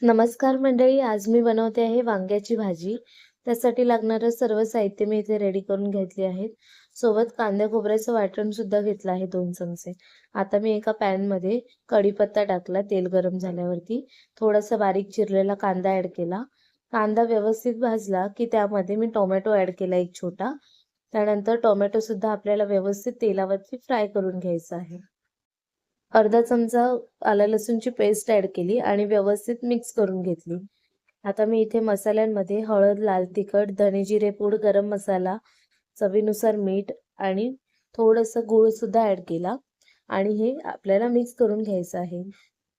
नमस्कार मंडळी, आज मी बनवते आहे वांग्याची भाजी. त्यासाठी लागणारं सर्व साहित्य मी इथे रेडी करून घेतले आहेत. सोबत कांदा खोबऱ्याचं वाटण सुद्धा घेतलं आहे 2 चमचे. आता मी एका पॅनमध्ये कढीपत्ता टाकला, तेल गरम झाल्यावरती थोडासा बारीक चिरलेला कांदा ॲड केला. कांदा व्यवस्थित भाजला की त्यामध्ये मी टोमॅटो ॲड केला एक छोटा. त्यानंतर टोमॅटो सुद्धा आपल्याला व्यवस्थित तेलावरती फ्राय करून घ्यायचा आहे. अर्धा चमचा आलं लसूणची पेस्ट ॲड केली आणि व्यवस्थित मिक्स करून घेतली. आता मी इथे मसाल्यांमध्ये हळद, लाल तिखट, धने जिरे पूड, गरम मसाला, चवीनुसार मीठ आणि थोडंसं गूळ सुद्धा ॲड केला आणि हे आपल्याला मिक्स करून घ्यायचं आहे.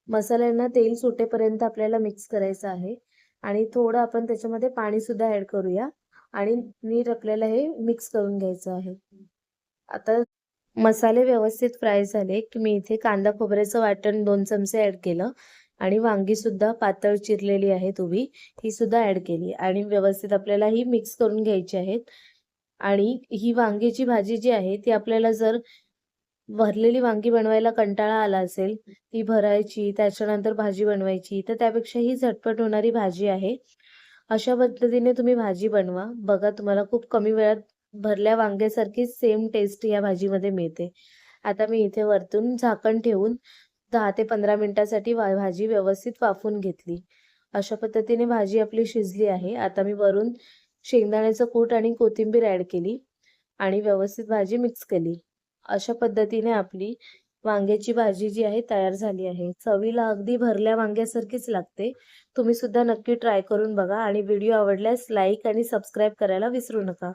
मसाल्यांना तेल सुटेपर्यंत आपल्याला मिक्स करायचं आहे आणि थोडं आपण त्याच्यामध्ये पाणी सुद्धा ॲड करूया आणि नीट आपल्याला हे मिक्स करून घ्यायचं आहे. आता मसाले व्यवस्थित फ्राय झाले की मी इथे कांदा खोबऱ्याचं वाटण 2 चमचे ॲड केलं आणि वांगी सुद्धा पातळ चिरलेली आहेत उभी, ही सुद्धा ॲड केली आणि व्यवस्थित आपल्याला ही मिक्स करून घ्यायची आहेत. आणि ही वांग्याची भाजी जी आहे ती आपल्याला जर भरलेली वांगी बनवायला कंटाळा आला असेल, ती भरायची, त्याच्यानंतर भाजी बनवायची, तर त्यापेक्षा ही झटपट होणारी भाजी आहे. अशा पद्धतीने तुम्ही भाजी बनवा. बघा तुम्हाला खूप कमी वेळात भरल्या वांग्यासारखीच सेम टेस्ट या भाजीमध्ये मिळते. आता मी इथे वरतून झाकण ठेवून 10 ते 15 मिनिटासाठी भाजी व्यवस्थित वाफवून घेतली. अशा पद्धतीने भाजी आपली शिजली आहे. आता मी वरून शेंगदाण्याचं कूट आणि कोथिंबीर ॲड केली आणि व्यवस्थित भाजी मिक्स केली. अशा पद्धतीने आपली वांग्याची भाजी जी आहे तयार झाली आहे. चवीला अगदी भरल्या वांग्यासारखीच लागते. तुम्ही सुद्धा नक्की ट्राय करून बघा आणि व्हिडिओ आवडल्यास लाईक आणि सबस्क्राईब करायला विसरू नका.